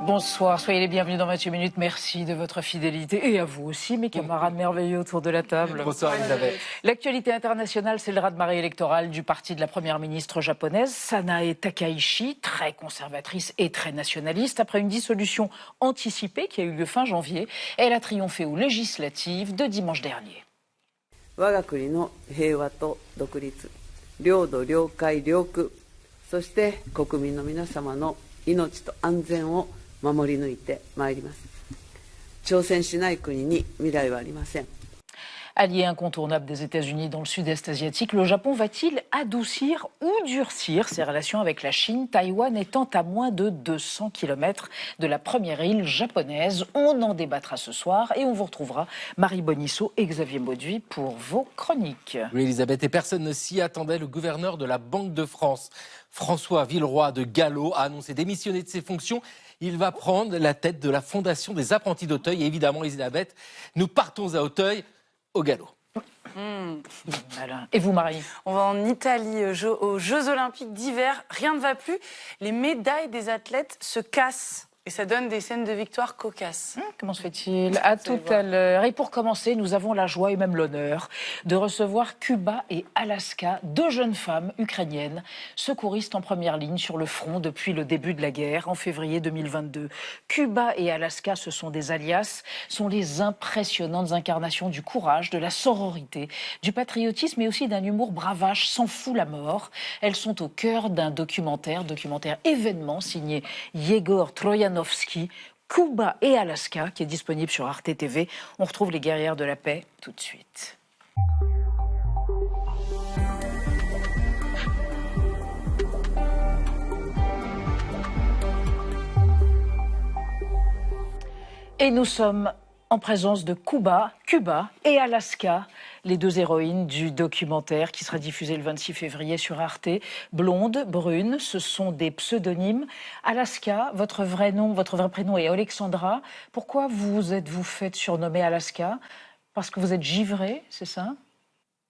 Bonsoir, soyez les bienvenus dans 28 minutes. Merci de votre fidélité et à vous aussi, mes camarades merveilleux autour de la table. Bonsoir Elisabeth. L'actualité internationale, c'est le raz-de-marée électoral du parti de la première ministre japonaise, Sanae Takaichi, très conservatrice et très nationaliste. Après une dissolution anticipée qui a eu lieu fin janvier, elle a triomphé aux législatives de dimanche dernier. 我が国の平和と独立、領土、領海、領空、そして国民の皆様の命と安全を守り抜いてまいります。挑戦しない国に未来はありません。 Allié incontournable des États-Unis dans le sud-est asiatique, le Japon va-t-il adoucir ou durcir ses relations avec la Chine, Taïwan étant à moins de 200 km de la première île japonaise? On en débattra ce soir et on vous retrouvera Marie Bonisseau et Xavier Mauduit pour vos chroniques. Oui Elisabeth, et personne ne s'y attendait, le gouverneur de la Banque de France, François Villeroy de Galhau, a annoncé démissionner de ses fonctions. Il va prendre la tête de la Fondation des apprentis d'Auteuil. Et évidemment Elisabeth, nous partons à Auteuil, au galop. Voilà. Et vous, Marie? On va en Italie aux Jeux Olympiques d'hiver. Rien ne va plus. Les médailles des athlètes se cassent. Et ça donne des scènes de victoire cocasses. Comment se fait-il? À tout à l'heure. Et pour commencer, nous avons la joie et même l'honneur de recevoir Cuba et Alaska, deux jeunes femmes ukrainiennes, secouristes en première ligne sur le front depuis le début de la guerre en février 2022. Cuba et Alaska, ce sont des alias, sont les impressionnantes incarnations du courage, de la sororité, du patriotisme et aussi d'un humour bravache, s'en fout la mort. Elles sont au cœur d'un documentaire événement signé Yegor Troyanovski, Cuba et Alaska, qui est disponible sur Arte TV. On retrouve les guerrières de la paix tout de suite. Et nous sommes en présence de Cuba et Alaska, les deux héroïnes du documentaire qui sera diffusé le 26 février sur Arte. Blonde, brune, ce sont des pseudonymes. Alaska, votre vrai prénom est Alexandra. Pourquoi vous êtes-vous fait surnommer Alaska? Parce que vous êtes givrée, c'est ça?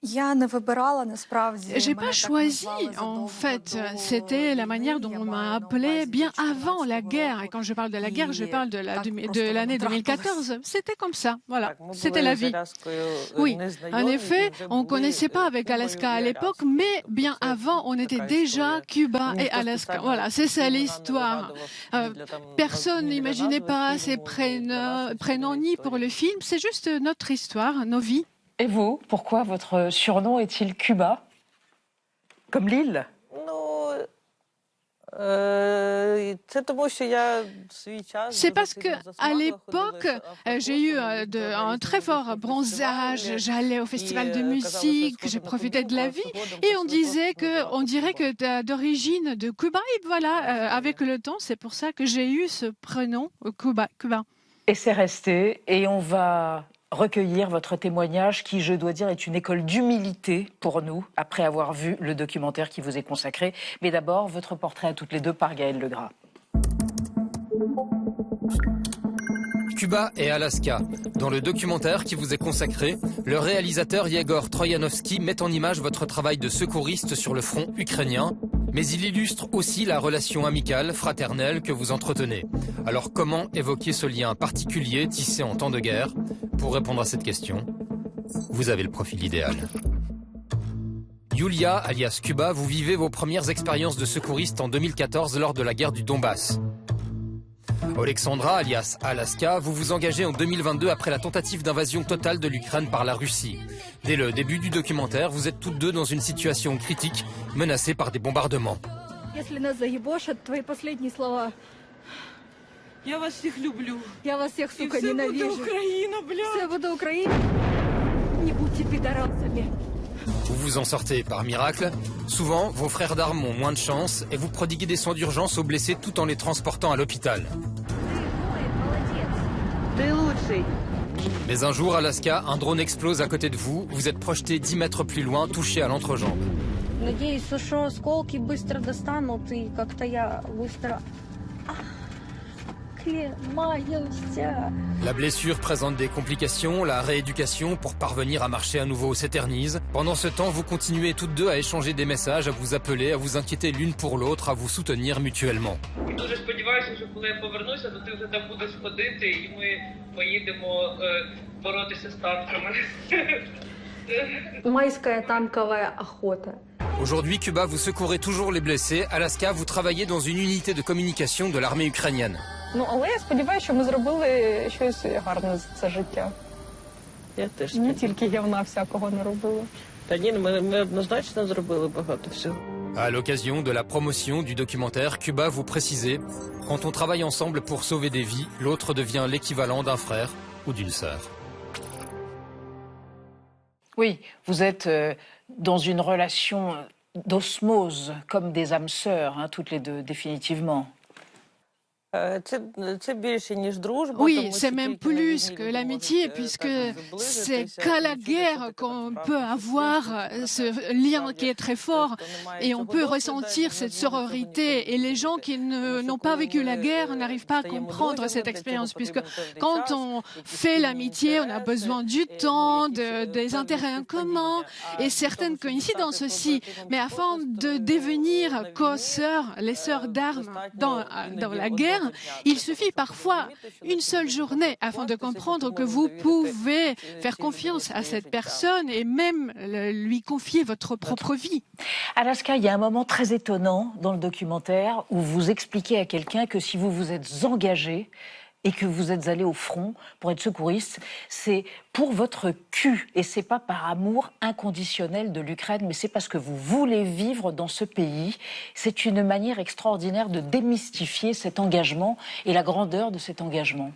J'ai pas choisi, en fait. C'était la manière dont on m'a appelée bien avant la guerre. Et quand je parle de la guerre, je parle de l'année 2014. C'était comme ça, voilà. C'était la vie. Oui, en effet, on ne connaissait pas avec Alaska à l'époque, mais bien avant, on était déjà Cuba et Alaska. Voilà, c'est ça l'histoire. Personne n'imaginait pas ces prénoms ni pour le film. C'est juste notre histoire, nos vies. Et vous, pourquoi votre surnom est-il Cuba? Comme l'île? C'est parce que à l'époque, j'ai eu un très fort bronzage. J'allais au festival de musique, je profitais de la vie, et on dirait que tu es d'origine de Cuba. Et voilà, avec le temps, c'est pour ça que j'ai eu ce prénom Cuba. Et c'est resté. Et on va recueillir votre témoignage qui, je dois dire, est une école d'humilité pour nous, après avoir vu le documentaire qui vous est consacré. Mais d'abord, votre portrait à toutes les deux par Gaël Legras. Cuba et Alaska. Dans le documentaire qui vous est consacré, le réalisateur Yegor Troyanovski met en image votre travail de secouriste sur le front ukrainien, mais il illustre aussi la relation amicale, fraternelle que vous entretenez. Alors comment évoquer ce lien particulier tissé en temps de guerre? Pour répondre à cette question, vous avez le profil idéal. Yulia, alias Cuba, vous vivez vos premières expériences de secouriste en 2014 lors de la guerre du Donbass. Alexandra, alias Alaska, vous vous engagez en 2022 après la tentative d'invasion totale de l'Ukraine par la Russie. Dès le début du documentaire, vous êtes toutes deux dans une situation critique, menacée par des bombardements. Я вас всех люблю. Я вас всех, сука, И ненавижу. все будет Украина, бля. Все будет Украина. Не будьте пидорасами. Vous vous en sortez par miracle. Souvent, vos frères d'armes ont moins de chance et vous prodiguez des soins d'urgence aux blessés tout en les transportant à l'hôpital. Mais un jour, Alaska, un drone explose à côté de vous. Vous êtes projeté 10 mètres plus loin, touché à l'entrejambe. Надеюсь, что осколки быстро достанут и как-то я быстро La blessure présente des complications, la rééducation pour parvenir à marcher à nouveau s'éternise. Pendant ce temps, vous continuez toutes deux à échanger des messages, à vous appeler, à vous inquiéter l'une pour l'autre, à vous soutenir mutuellement. Дуже сподіваюся, що коли я повернуся, то ти вже там будеш ходити, і ми поїдемо боротися з танками. Майская танковая охота. Aujourd'hui, Cuba, vous secourez toujours les blessés. Alaska, vous travaillez dans une unité de communication de l'armée ukrainienne. Ну, але я сподіваюся, що ми зробили щось гарне за це життя. Я теж. Не тільки я вона всякого не робила. Та ні, ми однозначно зробили багато всього. À l'occasion de la promotion du documentaire, Cuba, vous précisez, quand on travaille ensemble pour sauver des vies, l'autre devient l'équivalent d'un frère ou d'une sœur. Oui, vous êtes dans une relation d'osmose, comme des âmes sœurs, hein, toutes les deux, définitivement. Oui, c'est même plus que l'amitié, puisque c'est qu'à la guerre qu'on peut avoir ce lien qui est très fort et on peut ressentir cette sororité. Et les gens qui n'ont pas vécu la guerre n'arrivent pas à comprendre cette expérience, puisque quand on fait l'amitié, on a besoin du temps, des intérêts en commun et certaines coïncidences aussi. Mais afin de devenir co-sœurs, les sœurs d'armes dans la guerre, il suffit parfois une seule journée afin de comprendre que vous pouvez faire confiance à cette personne et même lui confier votre propre vie. Alaska, il y a un moment très étonnant dans le documentaire où vous expliquez à quelqu'un que si vous vous êtes engagé et que vous êtes allé au front pour être secouriste, c'est pour votre cul. Et c'est pas par amour inconditionnel de l'Ukraine, mais c'est parce que vous voulez vivre dans ce pays. C'est une manière extraordinaire de démystifier cet engagement et la grandeur de cet engagement.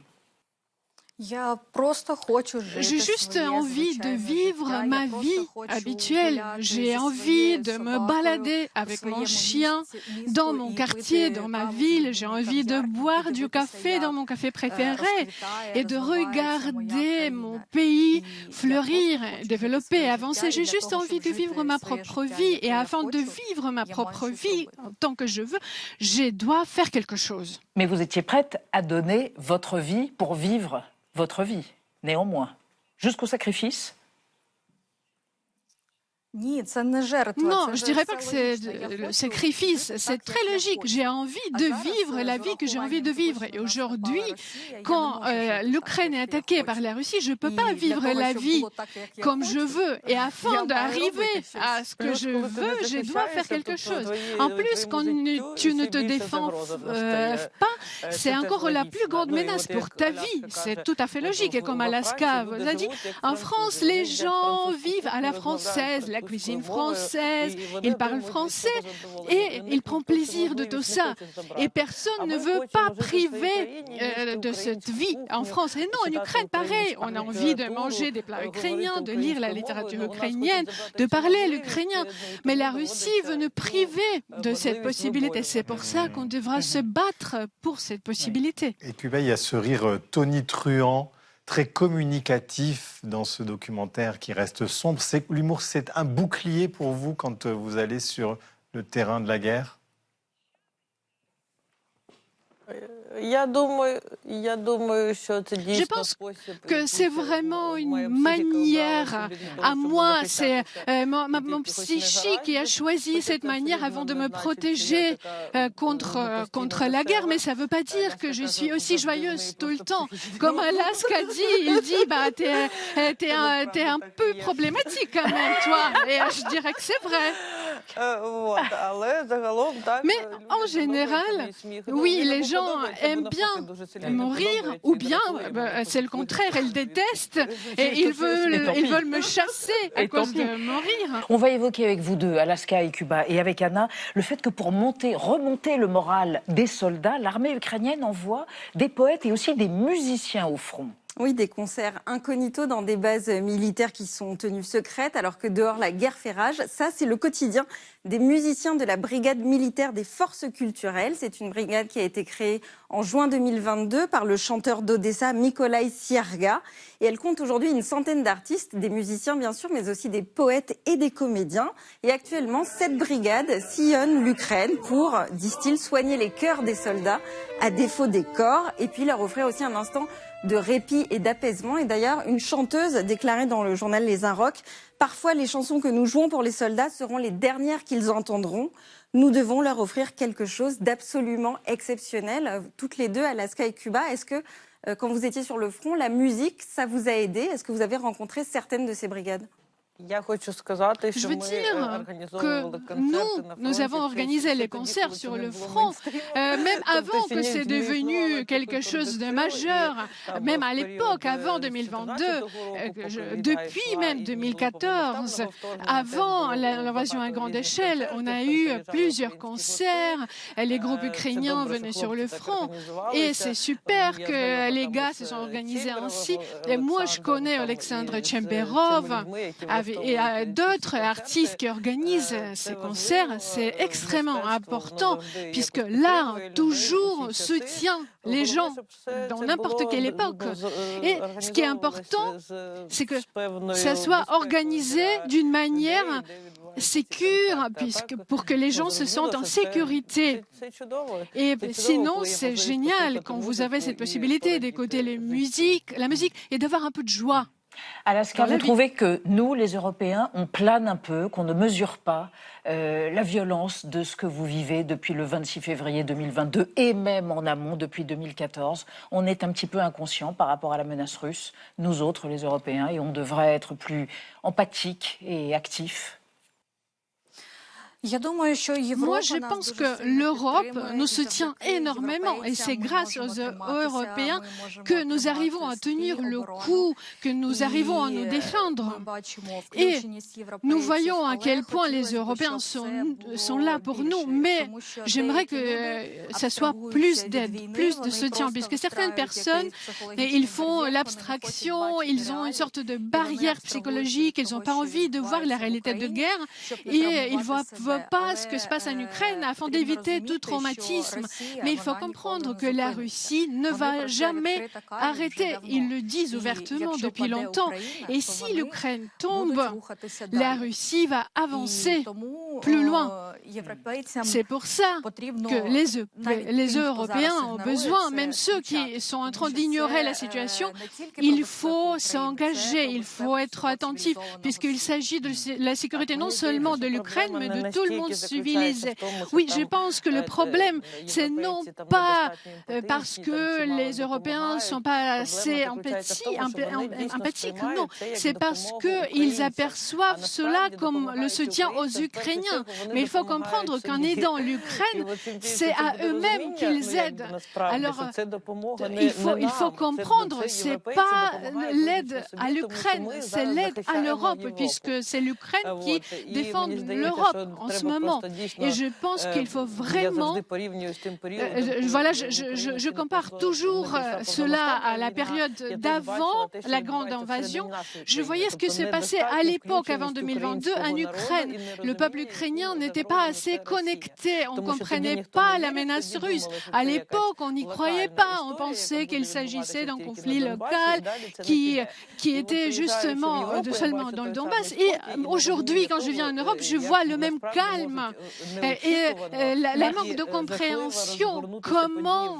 J'ai juste envie de vivre ma vie habituelle. J'ai envie de me balader avec mon chien dans mon quartier, dans ma ville. J'ai envie de boire du café dans mon café préféré et de regarder mon pays fleurir, développer, avancer. J'ai juste envie de vivre ma propre vie. Et afin de vivre ma propre vie tant que je veux, je dois faire quelque chose. Mais vous étiez prête à donner votre vie pour vivre votre vie, néanmoins, jusqu'au sacrifice? Non, je dirais pas que c'est le sacrifice, c'est très logique. J'ai envie de vivre la vie que j'ai envie de vivre. Et aujourd'hui, quand l'Ukraine est attaquée par la Russie, je ne peux pas vivre la vie comme je veux. Et afin d'arriver à ce que je veux, je dois faire quelque chose. En plus, quand tu ne te défends pas, c'est encore la plus grande menace pour ta vie. C'est tout à fait logique. Et comme Alaska vous a dit, en France, les gens vivent à la française, la cuisine française, il parle français et il prend plaisir de tout ça. Et personne ne veut pas priver de cette vie en France. Et non, en Ukraine, pareil, on a envie de manger des plats ukrainiens, de lire la littérature ukrainienne, de parler l'ukrainien. Mais la Russie veut nous priver de cette possibilité. C'est pour ça qu'on devra se battre pour cette possibilité. Et Cuba, il y a ce rire tonitruant, très communicatif dans ce documentaire qui reste sombre. L'humour, c'est un bouclier pour vous quand vous allez sur le terrain de la guerre? Je pense que c'est vraiment une manière à moi, c'est mon psychique qui a choisi cette manière avant de me protéger contre la guerre, mais ça ne veut pas dire que je suis aussi joyeuse tout le temps. Comme Alaska dit, il dit bah, t'es un peu problématique quand même, toi, et je dirais que c'est vrai. Mais en général, oui, les gens aiment bien mourir, ou bien c'est le contraire, ils détestent et ils veulent me chasser à cause de mourir. On va évoquer avec vous deux, Alaska et Cuba, et avec Anna, le fait que pour remonter le moral des soldats, l'armée ukrainienne envoie des poètes et aussi des musiciens au front. Oui, des concerts incognito dans des bases militaires qui sont tenues secrètes, alors que dehors la guerre fait rage. Ça, c'est le quotidien des musiciens de la brigade militaire des forces culturelles. C'est une brigade qui a été créée en en juin 2022 par le chanteur d'Odessa Mykolai Siarga. Et elle compte aujourd'hui une centaine d'artistes, des musiciens bien sûr, mais aussi des poètes et des comédiens. Et actuellement, cette brigade sillonne l'Ukraine pour, disent-ils, soigner les cœurs des soldats à défaut des corps et puis leur offrir aussi un instant de répit et d'apaisement. Et d'ailleurs, une chanteuse déclarait dans le journal Les Inrocks « Parfois, les chansons que nous jouons pour les soldats seront les dernières qu'ils entendront. Nous devons leur offrir quelque chose d'absolument exceptionnel. » Toutes les deux, Alaska et Cuba, est-ce que, quand vous étiez sur le front, la musique, ça vous a aidé? Est-ce que vous avez rencontré certaines de ces brigades? Je veux dire que nous avons organisé les concerts sur le front, même avant que c'est devenu quelque chose de majeur, même à l'époque, avant 2022, depuis même 2014, avant l'invasion à grande échelle, on a eu plusieurs concerts, les groupes ukrainiens venaient sur le front, et c'est super que les gars se sont organisés ainsi. Et moi, je connais Alexandre Tchemberov, et d'autres artistes qui organisent ces concerts. C'est extrêmement important puisque l'art toujours soutient les gens dans n'importe quelle époque. Et ce qui est important, c'est que ça soit organisé d'une manière sécure, pour que les gens se sentent en sécurité. Et sinon, c'est génial quand vous avez cette possibilité d'écouter la musique et d'avoir un peu de joie. Alaska, vous trouvez que nous, les Européens, on plane un peu, qu'on ne mesure pas la violence de ce que vous vivez depuis le 26 février 2022 et même en amont depuis 2014. On est un petit peu inconscient par rapport à la menace russe, nous autres, les Européens, et on devrait être plus empathiques et actifs. Moi, je pense que l'Europe nous soutient énormément et c'est grâce aux Européens que nous arrivons à tenir le coup, que nous arrivons à nous défendre. Et nous voyons à quel point les Européens sont là pour nous, mais j'aimerais que ça soit plus d'aide, plus de soutien, puisque certaines personnes, ils font l'abstraction, ils ont une sorte de barrière psychologique, ils n'ont pas envie de voir la réalité de guerre et ils voient pas ce que se passe en Ukraine afin d'éviter tout traumatisme. Mais il faut comprendre que la Russie ne va jamais arrêter. Ils le disent ouvertement depuis longtemps. Et si l'Ukraine tombe, la Russie va avancer plus loin. C'est pour ça que les Européens ont besoin, même ceux qui sont en train d'ignorer la situation, il faut s'engager, il faut être attentif, puisqu'il s'agit de la sécurité non seulement de l'Ukraine, mais de tout le monde civilisé. Oui, je pense que le problème, c'est non pas parce que les Européens ne sont pas assez empathiques, non, c'est parce qu'ils aperçoivent cela comme le soutien aux Ukrainiens. Mais il faut comprendre qu'en aidant l'Ukraine, c'est à eux-mêmes qu'ils aident. Alors, il faut comprendre, c'est pas l'aide à l'Ukraine, c'est l'aide à l'Europe, puisque c'est l'Ukraine qui défend l'Europe en ce moment. Et je pense qu'il faut vraiment... voilà, je compare toujours cela à la période d'avant la grande invasion. Je voyais ce qui s'est passé à l'époque, avant 2022, en Ukraine. Le peuple ukrainien n'était pas assez connecté, on ne comprenait pas la menace russe. À l'époque, on n'y croyait pas, on pensait qu'il s'agissait d'un conflit local qui était justement seulement dans le Donbass. Et aujourd'hui, quand je viens en Europe, je vois le même calme. Et la manque de compréhension, comment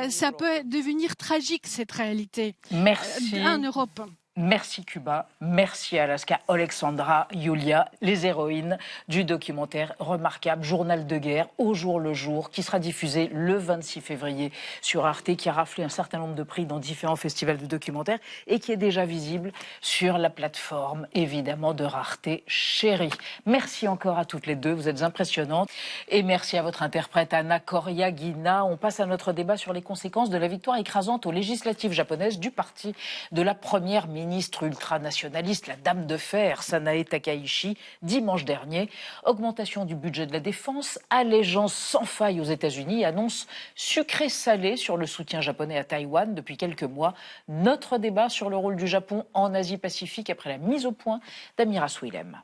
ça peut devenir tragique, cette réalité. Merci. En Europe. Merci Cuba, merci Alaska, Alexandra, Yulia, les héroïnes du documentaire remarquable Journal de guerre au jour le jour qui sera diffusé le 26 février sur Arte, qui a raflé un certain nombre de prix dans différents festivals de documentaires et qui est déjà visible sur la plateforme évidemment de Arte Chérie. Merci encore à toutes les deux, vous êtes impressionnantes, et merci à votre interprète Anna Koryagina. On passe à notre débat sur les conséquences de la victoire écrasante aux législatives japonaises du parti de la première ministre ultranationaliste, la dame de fer, Sanae Takaichi, dimanche dernier. Augmentation du budget de la défense, allégeance sans faille aux États-Unis, annonce sucré-salé sur le soutien japonais à Taïwan depuis quelques mois. Notre débat sur le rôle du Japon en Asie-Pacifique après la mise au point d'Amira Swilem.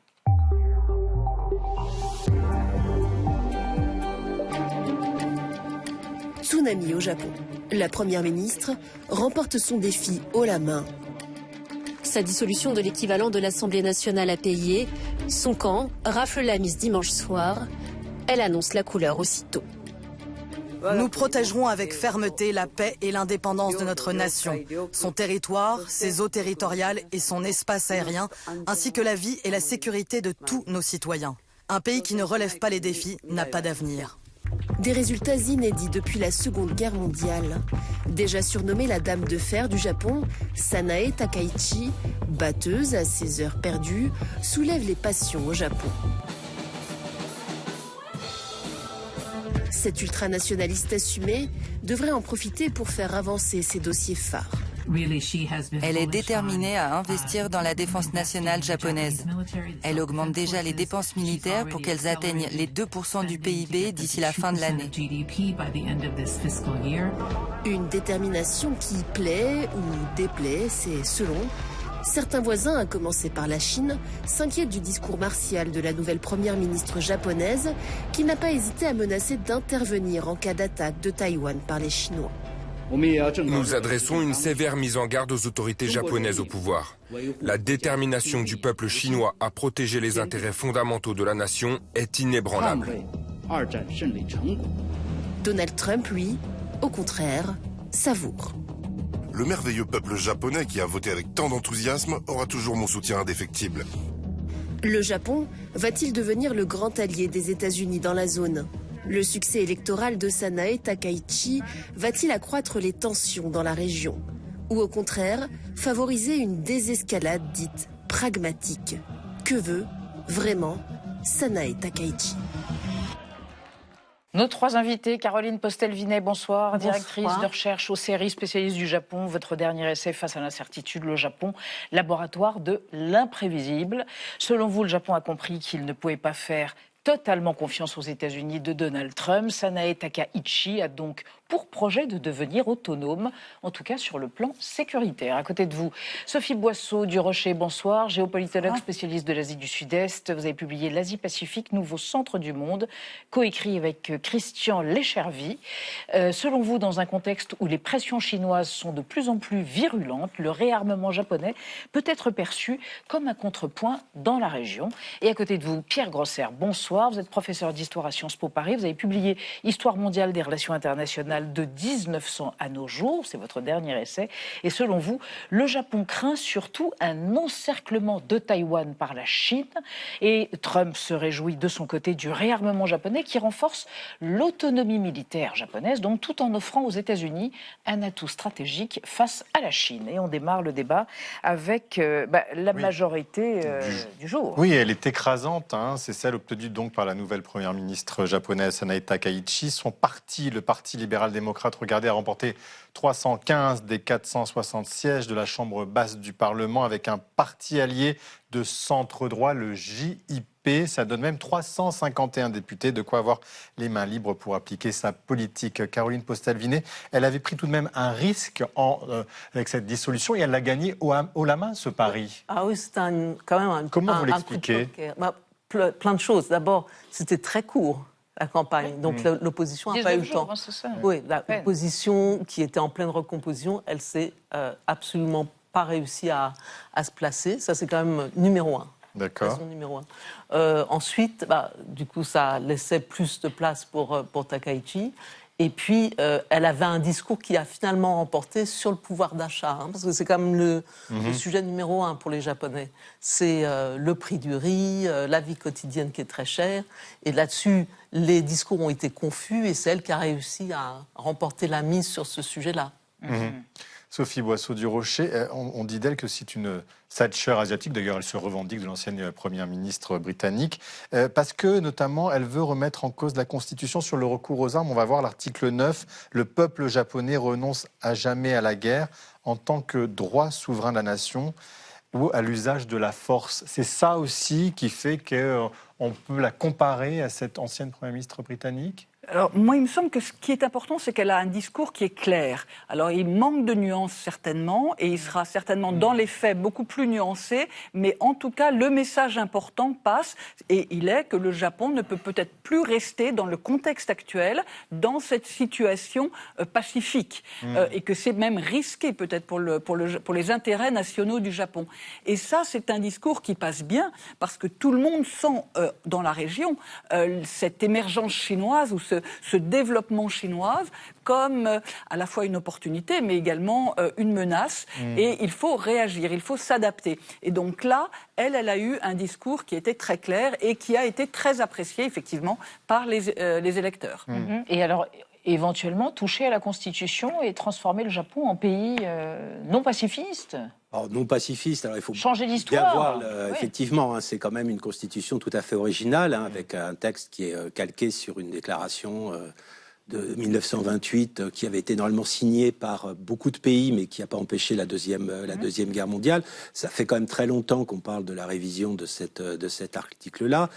Tsunami au Japon. La première ministre remporte son défi haut la main. Sa dissolution de l'équivalent de l'Assemblée nationale a payé. Son camp rafle la mise dimanche soir. Elle annonce la couleur aussitôt. Nous protégerons avec fermeté la paix et l'indépendance de notre nation, son territoire, ses eaux territoriales et son espace aérien, ainsi que la vie et la sécurité de tous nos citoyens. Un pays qui ne relève pas les défis n'a pas d'avenir. Des résultats inédits depuis la Seconde Guerre mondiale. Déjà surnommée la Dame de Fer du Japon, Sanae Takaichi, batteuse à ses heures perdues, soulève les passions au Japon. Cette ultranationaliste assumée devrait en profiter pour faire avancer ses dossiers phares. Elle est déterminée à investir dans la défense nationale japonaise. Elle augmente déjà les dépenses militaires pour qu'elles atteignent les 2% du PIB d'ici la fin de l'année. Une détermination qui plaît ou déplaît, c'est selon. Certains voisins, à commencer par la Chine, s'inquiètent du discours martial de la nouvelle première ministre japonaise qui n'a pas hésité à menacer d'intervenir en cas d'attaque de Taïwan par les Chinois. Nous adressons une sévère mise en garde aux autorités japonaises au pouvoir. La détermination du peuple chinois à protéger les intérêts fondamentaux de la nation est inébranlable. Donald Trump, lui, au contraire, savoure. Le merveilleux peuple japonais qui a voté avec tant d'enthousiasme aura toujours mon soutien indéfectible. Le Japon va-t-il devenir le grand allié des États-Unis dans la zone ? Le succès électoral de Sanae Takaichi va-t-il accroître les tensions dans la région? Ou au contraire, favoriser une désescalade dite pragmatique? Que veut vraiment Sanae Takaichi? Nos trois invités, Caroline Postel-Vinet, bonsoir, directrice de recherche au CERI, spécialiste du Japon. Votre dernier essai, Face à l'incertitude, le Japon, laboratoire de l'imprévisible. Selon vous, le Japon a compris qu'il ne pouvait pas faire totalement confiance aux États-Unis de Donald Trump. Sanae Takaichi a donc pour projet de devenir autonome, en tout cas sur le plan sécuritaire. À côté de vous, Sophie Boisseau du Rocher, bonsoir, géopolitologue spécialiste de l'Asie du Sud-Est. Vous avez publié L'Asie-Pacifique, nouveau centre du monde, coécrit avec Christian Léchervy. Selon vous, dans un contexte où les pressions chinoises sont de plus en plus virulentes, le réarmement japonais peut être perçu comme un contrepoint dans la région. Et à côté de vous, Pierre Grosser, bonsoir. Vous êtes professeur d'histoire à Sciences Po Paris. Vous avez publié Histoire mondiale des relations internationales de 1900 à nos jours. C'est votre dernier essai. Et selon vous, le Japon craint surtout un encerclement de Taïwan par la Chine. Et Trump se réjouit de son côté du réarmement japonais qui renforce l'autonomie militaire japonaise, donc tout en offrant aux États-Unis un atout stratégique face à la Chine. Et on démarre le débat avec la majorité du jour. Oui, elle est écrasante. Hein. C'est celle obtenue donc par la nouvelle première ministre japonaise Sanae Takaichi. Son parti, le Parti libéral-démocrate, regardé, a remporté 315 des 460 sièges de la Chambre basse du Parlement avec un parti allié de centre-droit, le JIP. Ça donne même 351 députés, de quoi avoir les mains libres pour appliquer sa politique. Caroline Postel-Vinet, elle avait pris tout de même un risque avec cette dissolution et elle l'a gagné haut la main, ce pari. Ah oui, c'est quand même Comment vous l'expliquez? Plein de choses. D'abord, c'était très court, la campagne. Donc l'opposition n'a pas eu le temps. C'est ça. Oui, l'opposition qui était en pleine recomposition, elle s'est absolument pas réussi à se placer. Ça, c'est quand même numéro un. D'accord. Numéro un. Ensuite, du coup, ça laissait plus de place pour Takaichi. Et puis, elle avait un discours qui a finalement remporté sur le pouvoir d'achat, parce que c'est quand même le sujet numéro un pour les Japonais. C'est le prix du riz, la vie quotidienne qui est très chère. Et là-dessus, les discours ont été confus et c'est elle qui a réussi à remporter la mise sur ce sujet-là. Sophie Boisseau du Rocher, on dit d'elle que c'est une Thatcher asiatique, d'ailleurs elle se revendique de l'ancienne première ministre britannique, parce que notamment elle veut remettre en cause la Constitution sur le recours aux armes. On va voir l'article 9, le peuple japonais renonce à jamais à la guerre en tant que droit souverain de la nation ou à l'usage de la force. C'est ça aussi qui fait que on peut la comparer à cette ancienne Première ministre britannique ? Alors, moi, il me semble que ce qui est important, c'est qu'elle a un discours qui est clair. Alors, il manque de nuances, certainement, et il sera certainement, dans les faits, beaucoup plus nuancé, mais en tout cas, le message important passe, et il est que le Japon ne peut peut-être plus rester dans le contexte actuel, dans cette situation pacifique, et que c'est même risqué, peut-être, pour les intérêts nationaux du Japon. Et ça, c'est un discours qui passe bien, parce que tout le monde sent, dans la région, cette émergence chinoise, ou ce développement chinois comme à la fois une opportunité, mais également une menace. Et il faut réagir, il faut s'adapter. Et donc là, elle a eu un discours qui était très clair et qui a été très apprécié, effectivement, par les électeurs. Et alors, éventuellement, toucher à la Constitution et transformer le Japon en pays non pacifiste ? Alors, non pacifiste, alors il faut changer d'histoire. Bien voir, effectivement, c'est quand même une constitution tout à fait originale, avec un texte qui est calqué sur une déclaration de 1928 qui avait été normalement signée par beaucoup de pays, mais qui n'a pas empêché la deuxième guerre mondiale. Ça fait quand même très longtemps qu'on parle de la révision de cet article-là.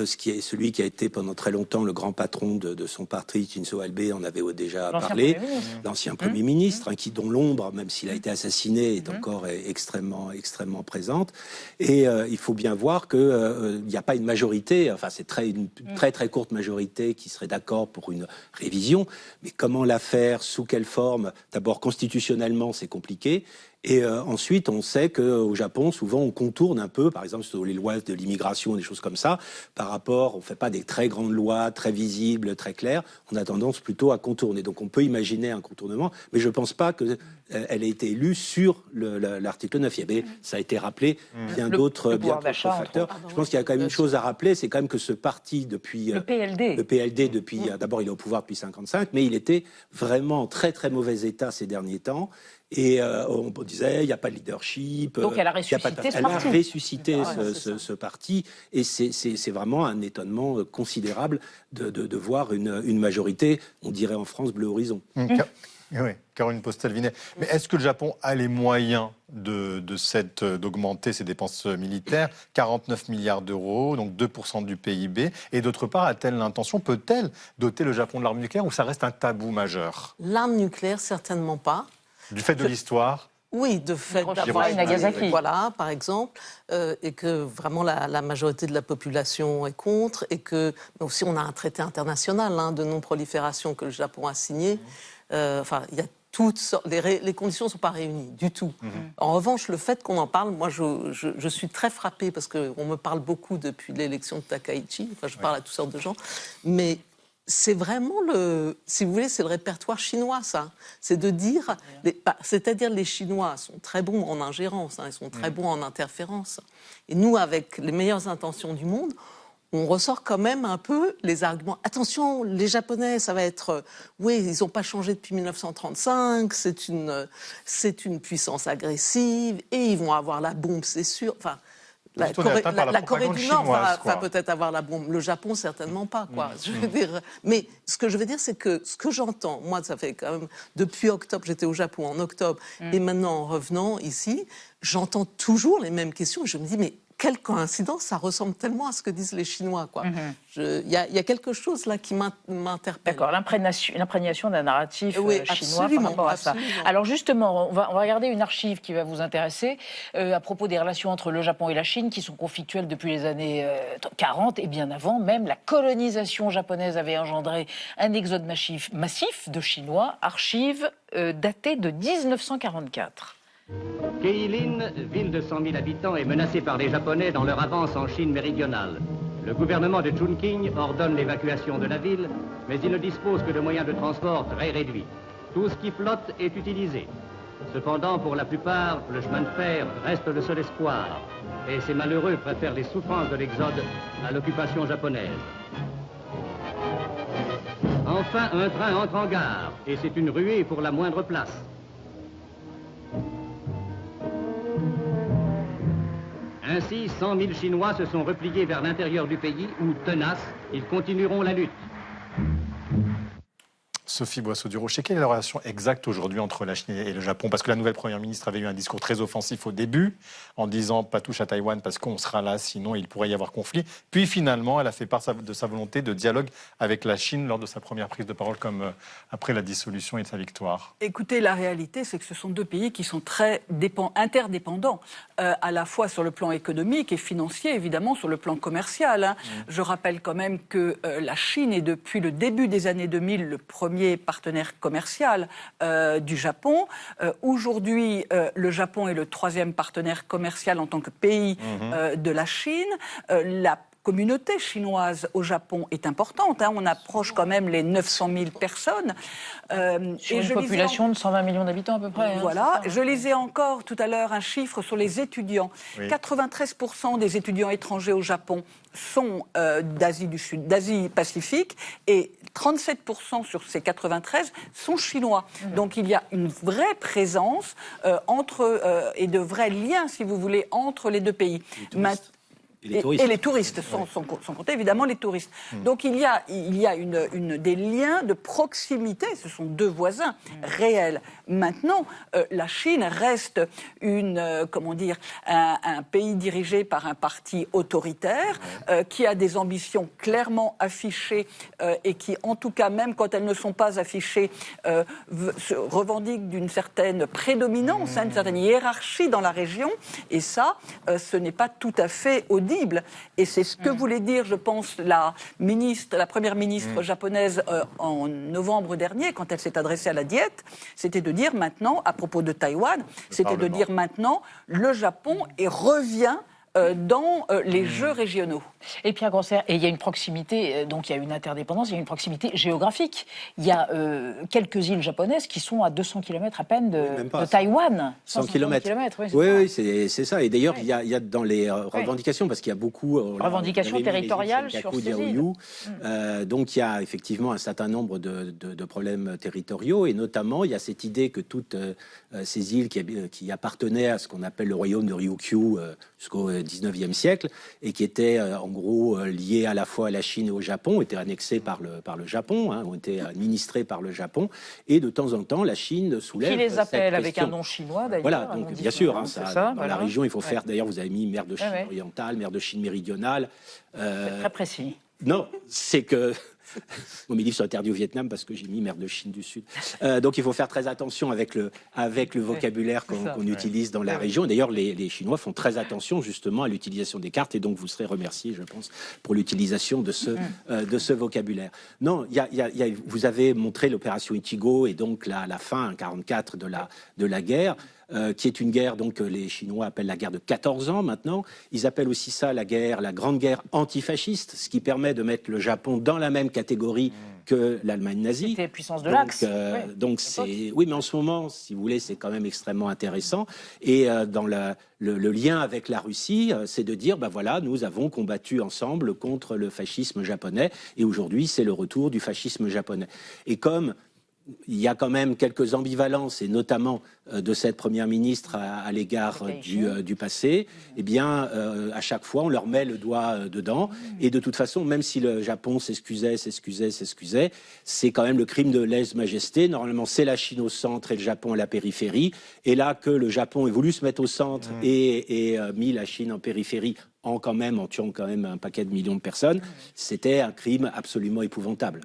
Celui qui a été pendant très longtemps le grand patron de son parti, Shinzo Abe, en avait déjà parlé. L'ancien Premier ministre, dont l'ombre, même s'il a été assassiné, est encore extrêmement présente. Et il faut bien voir qu'il n'y a pas une majorité, enfin c'est une très courte majorité qui serait d'accord pour une révision, mais comment la faire, sous quelle forme? D'abord, constitutionnellement, c'est compliqué. Et ensuite, on sait qu'au Japon, souvent, on contourne un peu, par exemple, sur les lois de l'immigration, des choses comme ça, par rapport, on ne fait pas des très grandes lois, très visibles, très claires, on a tendance plutôt à contourner. Donc on peut imaginer un contournement, mais je ne pense pas qu'elle ait été élue sur l'article 9. Ça a été rappelé, bien d'autres facteurs. Je pense qu'il y a quand même une chose à rappeler, c'est quand même que ce parti, depuis... Le PLD, depuis... D'abord, il est au pouvoir depuis 1955, mais il était vraiment en très mauvais état ces derniers temps. Et on disait, il n'y a pas de leadership. Donc elle a ressuscité ce parti. Et c'est vraiment un étonnement considérable de voir une majorité, on dirait en France, bleu horizon. Oui, Caroline Postel-Vinet. Mais est-ce que le Japon a les moyens d'augmenter ses dépenses militaires, 49 milliards d'euros, donc 2% du PIB, et d'autre part, a-t-elle l'intention, peut-elle doter le Japon de l'arme nucléaire, ou ça reste un tabou majeur? L'arme nucléaire, certainement pas. Du fait de l'histoire? Oui, de fait d'avoir Nagasaki. Voilà, par exemple, et que vraiment la majorité de la population est contre, et que mais aussi on a un traité international de non-prolifération que le Japon a signé. Enfin, il y a toutes sortes, les conditions ne sont pas réunies du tout. En revanche, le fait qu'on en parle, moi je suis très frappée parce qu'on me parle beaucoup depuis l'élection de Takaichi, enfin je parle à toutes sortes de gens, mais c'est vraiment si vous voulez, c'est le répertoire chinois, ça. C'est de dire, c'est-à-dire les Chinois sont très bons en ingérence, ils sont très bons en interférence. Et nous, avec les meilleures intentions du monde, on ressort quand même un peu les arguments. Attention, les Japonais, ça va être... oui, ils n'ont pas changé depuis 1935, c'est une puissance agressive, et ils vont avoir la bombe, c'est sûr. Enfin, la Corée du Nord va peut-être avoir la bombe. Le Japon, certainement pas, quoi. Je veux dire. Mais ce que je veux dire, c'est que ce que j'entends, moi, ça fait quand même... Depuis octobre, j'étais au Japon en octobre, et maintenant, en revenant ici, j'entends toujours les mêmes questions, et je me dis, mais quelle coïncidence, ça ressemble tellement à ce que disent les Chinois, quoi. Il y a quelque chose là qui m'interpelle. D'accord, l'imprégnation d'un narratif chinois par rapport à ça. Alors justement, on va regarder une archive qui va vous intéresser à propos des relations entre le Japon et la Chine qui sont conflictuelles depuis les années 40 et bien avant. Même la colonisation japonaise avait engendré un exode massif de Chinois. Archive datée de 1944. Keilin, ville de 100 000 habitants, est menacée par les Japonais dans leur avance en Chine méridionale. Le gouvernement de Chungking ordonne l'évacuation de la ville, mais il ne dispose que de moyens de transport très réduits. Tout ce qui flotte est utilisé. Cependant, pour la plupart, le chemin de fer reste le seul espoir, et ces malheureux préfèrent les souffrances de l'exode à l'occupation japonaise. Enfin, un train entre en gare, et c'est une ruée pour la moindre place. Ainsi, 100 000 Chinois se sont repliés vers l'intérieur du pays où, tenaces, ils continueront la lutte. Sophie Boisseau-Durocher, quelle est la relation exacte aujourd'hui entre la Chine et le Japon? Parce que la nouvelle première ministre avait eu un discours très offensif au début, en disant pas touche à Taïwan parce qu'on sera là, sinon il pourrait y avoir conflit. Puis finalement, elle a fait part de sa volonté de dialogue avec la Chine lors de sa première prise de parole, comme après la dissolution et de sa victoire. Écoutez, la réalité, c'est que ce sont deux pays qui sont très interdépendants, à la fois sur le plan économique et financier, évidemment, sur le plan commercial. Hein. Je rappelle quand même que la Chine est depuis le début des années 2000 le premier partenaire commercial du Japon. Aujourd'hui, le Japon est le troisième partenaire commercial en tant que pays de la Chine. La communauté chinoise au Japon est importante. Hein. On approche quand même les 900 000 personnes. Sur une population de 120 millions d'habitants à peu près. Voilà. Hein, je lisais encore tout à l'heure un chiffre sur les étudiants. Oui. 93% des étudiants étrangers au Japon sont d'Asie du Sud, d'Asie-Pacifique, et 37% sur ces 93 sont chinois. Donc il y a une vraie présence et de vrais liens, si vous voulez, entre les deux pays. Et les touristes, sans compter évidemment les touristes. Donc il y a des liens de proximité, ce sont deux voisins réels. Maintenant, la Chine reste un pays dirigé par un parti autoritaire qui a des ambitions clairement affichées et qui, en tout cas, même quand elles ne sont pas affichées, se revendiquent d'une certaine prédominance, une certaine hiérarchie dans la région. Et ça, ce n'est pas tout à fait audible. Et c'est ce que voulait dire, je pense, la première ministre japonaise en novembre dernier, quand elle s'est adressée à la Diète, c'était de dire maintenant, à propos de Taïwan, le Japon revient dans les jeux régionaux. Et Pierre Grosser, et il y a une proximité, donc il y a une interdépendance, il y a une proximité géographique. Il y a quelques îles japonaises qui sont à 200 km à peine de Taïwan. 100 km. Oui, c'est ça. Et d'ailleurs, il y a dans les revendications, parce qu'il y a beaucoup... revendications territoriales sur ces îles. Donc il y a effectivement un certain nombre de problèmes territoriaux, et notamment il y a cette idée que toutes ces îles qui appartenaient à ce qu'on appelle le royaume de Ryukyu jusqu'au 19e siècle, et qui étaient en gros liées à la fois à la Chine et au Japon, étaient annexées par le Japon, ont été administrées par le Japon, et de temps en temps la Chine soulève. Qui les appelle cette avec un nom chinois d'ailleurs. Voilà, donc bien sûr, dans la région il faut faire. D'ailleurs, vous avez mis mer de Chine orientale, mer de Chine méridionale. C'est très précis. Non, c'est que. Mes livres sont interdits au Vietnam parce que j'ai mis mer de Chine du Sud. Donc il faut faire très attention avec le vocabulaire qu'on utilise dans la région. D'ailleurs, les Chinois font très attention justement à l'utilisation des cartes, et donc vous serez remerciés, je pense, pour l'utilisation de ce vocabulaire. Non, vous avez montré l'opération Ichigo et donc la fin, 1944, de la guerre. Qui est une guerre donc, que les Chinois appellent la guerre de 14 ans maintenant. Ils appellent aussi ça la grande guerre antifasciste, ce qui permet de mettre le Japon dans la même catégorie que l'Allemagne nazie. C'était puissance de l'Axe. Donc oui, mais en ce moment, si vous voulez, c'est quand même extrêmement intéressant. Et dans le lien avec la Russie, c'est de dire, nous avons combattu ensemble contre le fascisme japonais, et aujourd'hui, c'est le retour du fascisme japonais. Et comme il y a quand même quelques ambivalences, et notamment de cette première ministre à l'égard du passé, eh bien, à chaque fois, on leur met le doigt dedans. Et de toute façon, même si le Japon s'excusait, c'est quand même le crime de lèse-majesté. Normalement, c'est la Chine au centre et le Japon à la périphérie. Et là, que le Japon ait voulu se mettre au centre et mis la Chine en périphérie, en tuant quand même un paquet de millions de personnes, c'était un crime absolument épouvantable.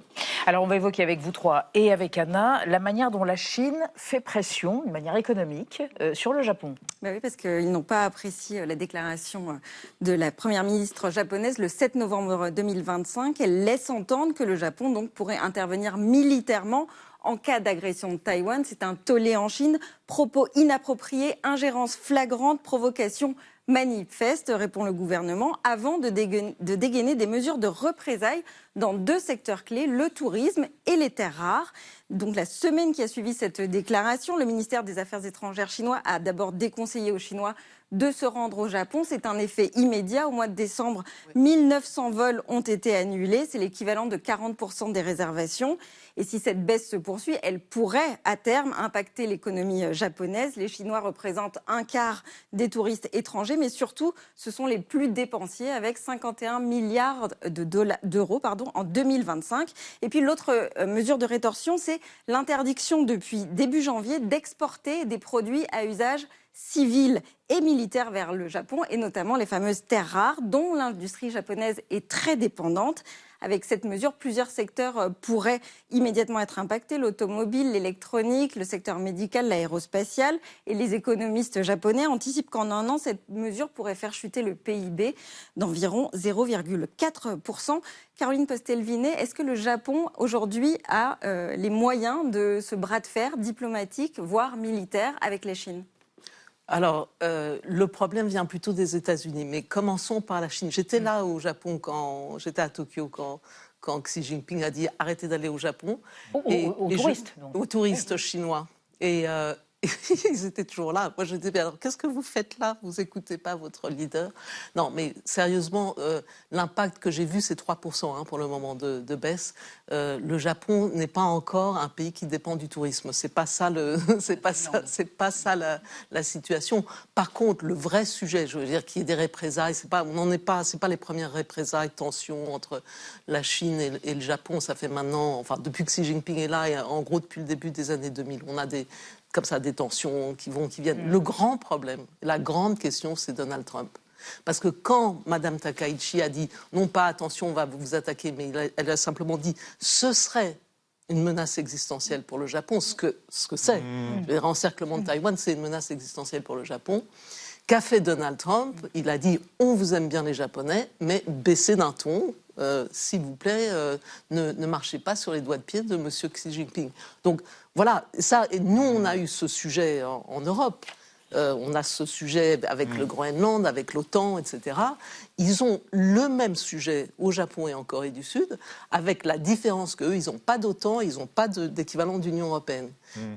Alors on va évoquer avec vous trois et avec Anna la manière dont la Chine fait pression, de manière économique, sur le Japon. Oui, parce qu'ils n'ont pas apprécié la déclaration de la première ministre japonaise le 7 novembre 2025. Elle laisse entendre que le Japon donc, pourrait intervenir militairement en cas d'agression de Taïwan. C'est un tollé en Chine, propos inappropriés, ingérence flagrante, provocation manifeste, répond le gouvernement, avant de dégainer des mesures de représailles dans deux secteurs clés, le tourisme et les terres rares. Donc la semaine qui a suivi cette déclaration, le ministère des Affaires étrangères chinois a d'abord déconseillé aux Chinois de se rendre au Japon. C'est un effet immédiat. Au mois de décembre, 1900 vols ont été annulés. C'est l'équivalent de 40% des réservations. Et si cette baisse se poursuit, elle pourrait à terme impacter l'économie japonaise. Les Chinois représentent un quart des touristes étrangers, mais surtout, ce sont les plus dépensiers avec 51 milliards d'euros en 2025. Et puis l'autre mesure de rétorsion, c'est l'interdiction depuis début janvier d'exporter des produits à usage civil et militaire vers le Japon, et notamment les fameuses terres rares dont l'industrie japonaise est très dépendante. Avec cette mesure, plusieurs secteurs pourraient immédiatement être impactés, l'automobile, l'électronique, le secteur médical, l'aérospatial. Et les économistes japonais anticipent qu'en un an, cette mesure pourrait faire chuter le PIB d'environ 0,4%. Caroline Postelvinet, est-ce que le Japon, aujourd'hui, a les moyens de ce bras de fer diplomatique, voire militaire, avec la Chine ? Alors, le problème vient plutôt des États-Unis, mais commençons par la Chine. J'étais là au Japon j'étais à Tokyo quand Xi Jinping a dit arrêtez d'aller au Japon. Aux touristes, donc. Aux touristes chinois. Et ils étaient toujours là. Moi, je disais, alors, qu'est-ce que vous faites là? Vous n'écoutez pas votre leader? Non, mais sérieusement, l'impact que j'ai vu, c'est 3% pour le moment de baisse. Le Japon n'est pas encore un pays qui dépend du tourisme. C'est pas ça la situation. Par contre, le vrai sujet, je veux dire, qu'il y ait des représailles, c'est pas les premières représailles, tensions entre la Chine et le Japon. Ça fait maintenant, enfin, depuis que Xi Jinping est là, et en gros, depuis le début des années 2000, on a des tensions qui vont, qui viennent. Le grand problème, la grande question, c'est Donald Trump. Parce que quand Mme Takaichi a dit « non pas attention, on va vous attaquer », mais elle a simplement dit « ce serait une menace existentielle pour le Japon », ce que c'est. Le encerclement de Taïwan, c'est une menace existentielle pour le Japon. Qu'a fait Donald Trump? Il a dit « on vous aime bien les Japonais, mais baissez d'un ton ». S'il vous plaît, ne marchez pas sur les doigts de pied de M. Xi Jinping. Donc voilà, ça, et nous on a eu ce sujet en Europe, on a ce sujet avec le Groenland, avec l'OTAN, etc. Ils ont le même sujet au Japon et en Corée du Sud, avec la différence qu'eux, ils n'ont pas d'OTAN, ils n'ont pas d'équivalent d'Union européenne.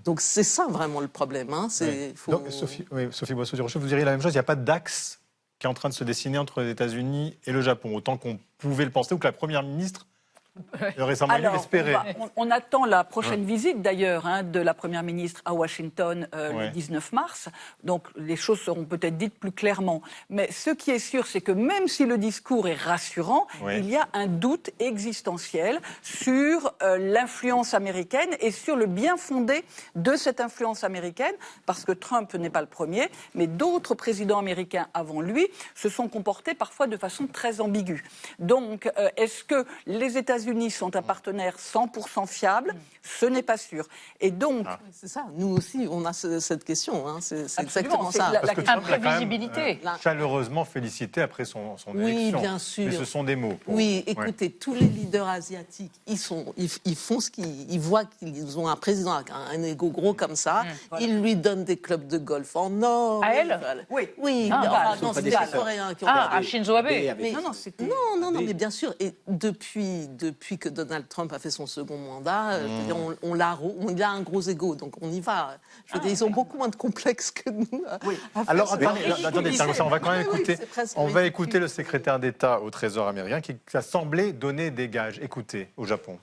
Donc c'est ça vraiment le problème. Donc, Sophie Boisseau-Durocher, vous diriez la même chose, il n'y a pas d'axe qui est en train de se dessiner entre les États-Unis et le Japon, autant qu'on pouvait le penser, ou que la Première ministre récemment l'espérait. On attend la prochaine visite d'ailleurs de la Première ministre à Washington le 19 mars, donc les choses seront peut-être dites plus clairement. Mais ce qui est sûr, c'est que même si le discours est rassurant, il y a un doute existentiel sur l'influence américaine et sur le bien fondé de cette influence américaine, parce que Trump n'est pas le premier, mais d'autres présidents américains avant lui se sont comportés parfois de façon très ambiguë. Donc, est-ce que les États-Unis sont un partenaire 100% fiable? Ce n'est pas sûr. Et donc... C'est ça, nous aussi, on a cette question. C'est exactement ça. Parce que Trump l'imprévisibilité. Chaleureusement félicité après son élection. Oui, bien sûr. Mais ce sont des mots. Oui, écoutez, tous les leaders asiatiques, ils font ce qu'ils voient qu'ils ont un président avec un ego gros comme ça. Ils lui donnent des clubs de golf en or. À elle? Oui. Non, c'est des Coréens qui ont à Shinzo Abe. Non, mais bien sûr. Et depuis que Donald Trump a fait son second mandat, il a un gros ego, donc on y va. Je veux dire, ils ont beaucoup moins de complexes que nous. Alors, attendez, on va quand même écouter le secrétaire d'État au Trésor américain qui a semblé donner des gages. Écoutez, au Japon.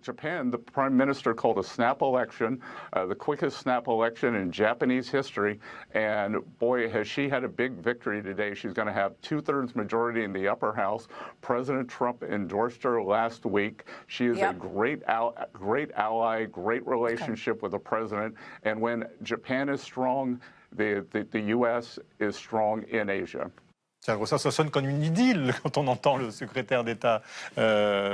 Japan, the prime minister called a snap election, the quickest snap election in Japanese history. And boy, has she had a big victory today. She's going to have 2/3 majority in the upper house. President Trump endorsed her last week. She is a great ally, great relationship with the president. And when Japan is strong, the U.S. is strong in Asia. Ça sonne comme une idylle quand on entend le secrétaire d'État,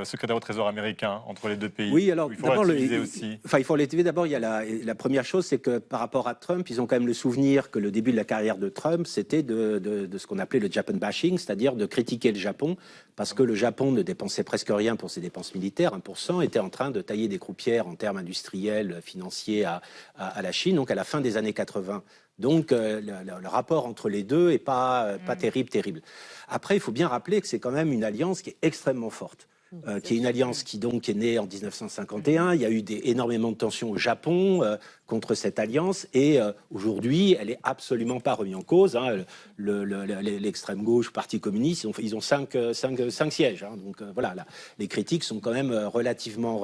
secrétaire au Trésor américain entre les deux pays. Oui, alors il faut relativiser aussi. Il faut relativiser d'abord. Il y a la première chose, c'est que par rapport à Trump, ils ont quand même le souvenir que le début de la carrière de Trump, c'était de ce qu'on appelait le Japan bashing, c'est-à-dire de critiquer le Japon parce que le Japon ne dépensait presque rien pour ses dépenses militaires, 1%, était en train de tailler des croupières en termes industriels, financiers à la Chine, donc à la fin des années 80. Donc le rapport entre les deux n'est pas terrible. Après, il faut bien rappeler que c'est quand même une alliance qui est extrêmement forte. qui est une alliance qui donc est née en 1951. Il y a eu énormément de tensions au Japon contre cette alliance et aujourd'hui, elle est absolument pas remise en cause. Hein. L'extrême gauche, le Parti communiste, ils ont 5 sièges. Hein. Donc voilà, les critiques sont quand même relativement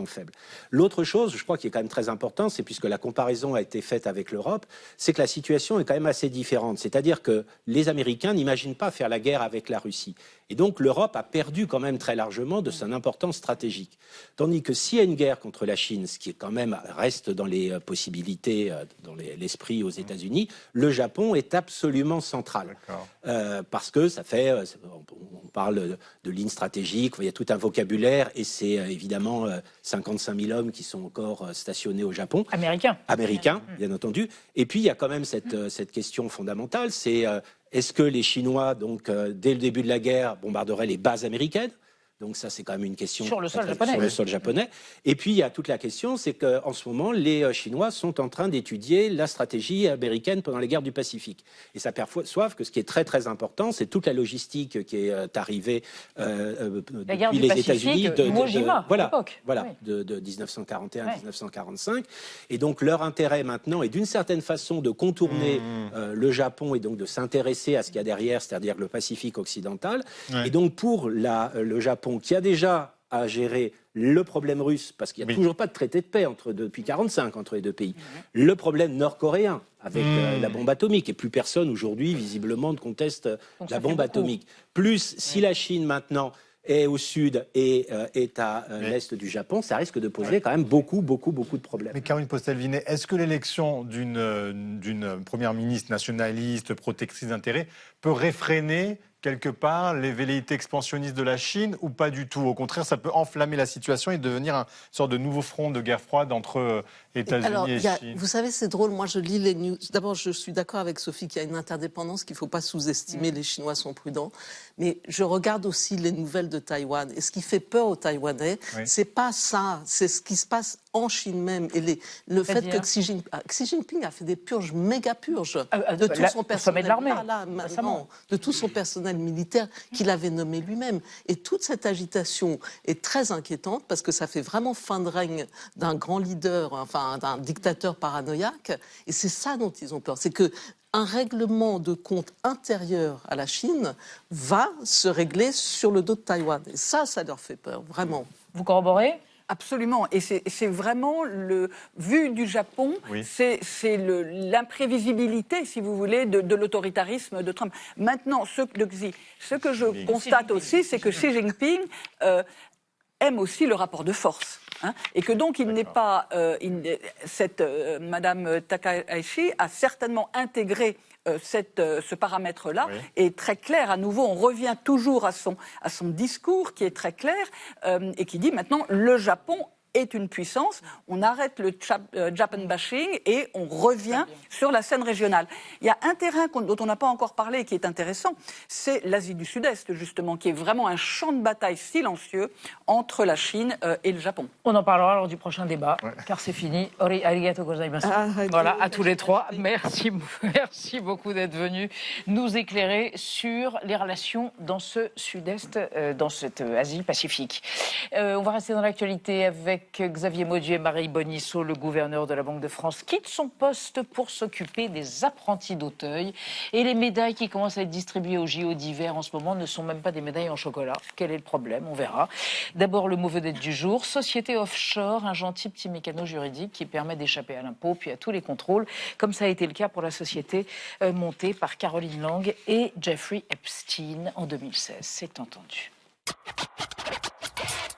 faibles. L'autre chose, je crois, qui est quand même très important, c'est puisque la comparaison a été faite avec l'Europe, c'est que la situation est quand même assez différente. C'est-à-dire que les Américains n'imaginent pas faire la guerre avec la Russie. Et donc l'Europe a perdu quand même très largement de son importance stratégique. Tandis que s'il y a une guerre contre la Chine, ce qui quand même reste dans les possibilités, dans l'esprit aux États-Unis, le Japon est absolument central. Parce que ça fait, on parle de lignes stratégiques, il y a tout un vocabulaire et c'est évidemment 55 000 hommes qui sont encore stationnés au Japon. Américains, bien entendu. Et puis il y a quand même cette question fondamentale, c'est est-ce que les Chinois, donc, dès le début de la guerre, bombarderaient les bases américaines ? Donc ça, c'est quand même une question sur le sol japonais. Sur le sol japonais. Et puis, il y a toute la question, c'est qu'en ce moment, les Chinois sont en train d'étudier la stratégie américaine pendant les guerres du Pacifique. Et ça perçoit que ce qui est très, très important, c'est toute la logistique qui est arrivée depuis les États-Unis de 1941-1945. Et donc, leur intérêt maintenant est d'une certaine façon de contourner le Japon et donc de s'intéresser à ce qu'il y a derrière, c'est-à-dire le Pacifique occidental. Et donc, pour le Japon, qui a déjà à gérer le problème russe, parce qu'il n'y a toujours pas de traité de paix depuis 1945 entre les deux pays, le problème nord-coréen avec la bombe atomique, et plus personne aujourd'hui visiblement ne conteste la bombe atomique. Plus, si la Chine maintenant est au sud et est à l'est du Japon, ça risque de poser quand même beaucoup de problèmes. Mais Caroline Postel-Vinet, est-ce que l'élection d'une première ministre nationaliste, protectrice d'intérêts, peut réfréner quelque part les velléités expansionnistes de la Chine ou pas du tout? Au contraire, ça peut enflammer la situation et devenir une sorte de nouveau front de guerre froide entre États-Unis et Chine. Vous savez, c'est drôle, moi je lis les news. D'abord, je suis d'accord avec Sophie qu'il y a une interdépendance qu'il ne faut pas sous-estimer, les Chinois sont prudents. Mais je regarde aussi les nouvelles de Taïwan. Et ce qui fait peur aux Taïwanais, c'est pas ça, c'est ce qui se passe en Chine même. Et le fait que Xi Jinping a fait des purges, méga purges, de tout son personnel. De tout son personnel militaire qu'il avait nommé lui-même. Et toute cette agitation est très inquiétante parce que ça fait vraiment fin de règne d'un grand leader, enfin d'un dictateur paranoïaque. Et c'est ça dont ils ont peur. C'est que un règlement de compte intérieur à la Chine va se régler sur le dos de Taïwan. Et ça leur fait peur, vraiment. Vous corroborez ? Absolument, et c'est vraiment vu du Japon, c'est l'imprévisibilité, si vous voulez, de l'autoritarisme de Trump. Maintenant, ce que je constate aussi, c'est que Xi Jinping aime aussi le rapport de force. Hein, et que donc il n'est pas... Madame Takahashi a certainement intégré ce paramètre-là est très clair. À nouveau, on revient toujours à son discours qui est très clair et qui dit maintenant le Japon est une puissance, on arrête le Japan bashing et on revient sur la scène régionale. Il y a un terrain dont on n'a pas encore parlé et qui est intéressant, c'est l'Asie du Sud-Est, justement, qui est vraiment un champ de bataille silencieux entre la Chine et le Japon. On en parlera lors du prochain débat, car c'est fini. Ori, arigato gozaimasu. Voilà, à tous les trois. Merci beaucoup d'être venus nous éclairer sur les relations dans ce Sud-Est, dans cette Asie-Pacifique. On va rester dans l'actualité avec Xavier Mauduit et Marie Bonisseau. Le gouverneur de la Banque de France quitte son poste pour s'occuper des apprentis d'Auteuil. Et les médailles qui commencent à être distribuées au JO d'hiver en ce moment ne sont même pas des médailles en chocolat. Quel est le problème? On verra. D'abord, le mot vedette du jour, société offshore, un gentil petit mécano juridique qui permet d'échapper à l'impôt puis à tous les contrôles, comme ça a été le cas pour la société montée par Caroline Lang et Jeffrey Epstein en 2016. C'est entendu.